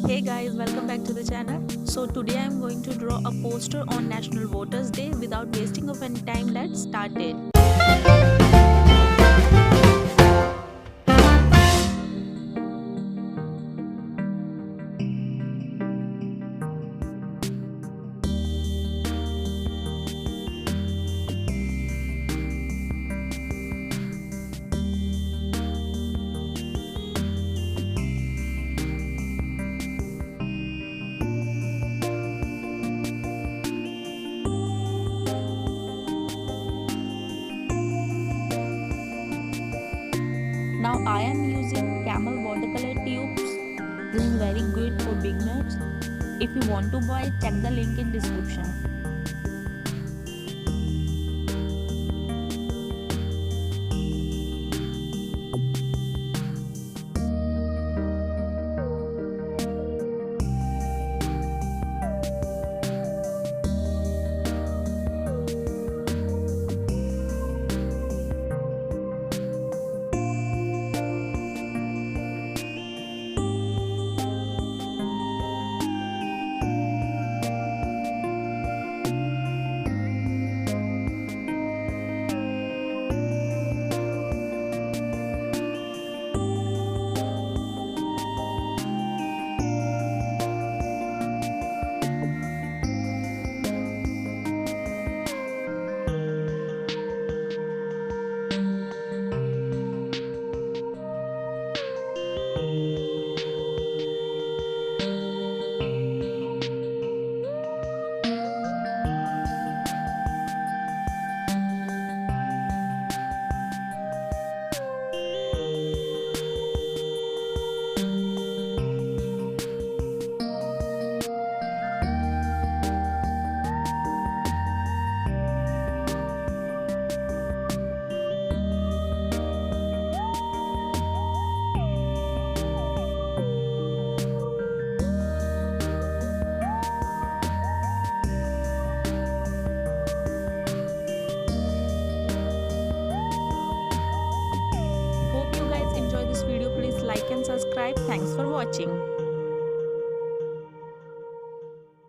Hey guys, welcome back to the channel. So today I am going to draw a poster on National Voters Day without wasting of any time. Let's start it. Now I am using Camel watercolor tubes. This is very good for beginners. If you want to buy, check the link in description. Hope you guys enjoy this video. Please like and subscribe. Thanks for watching.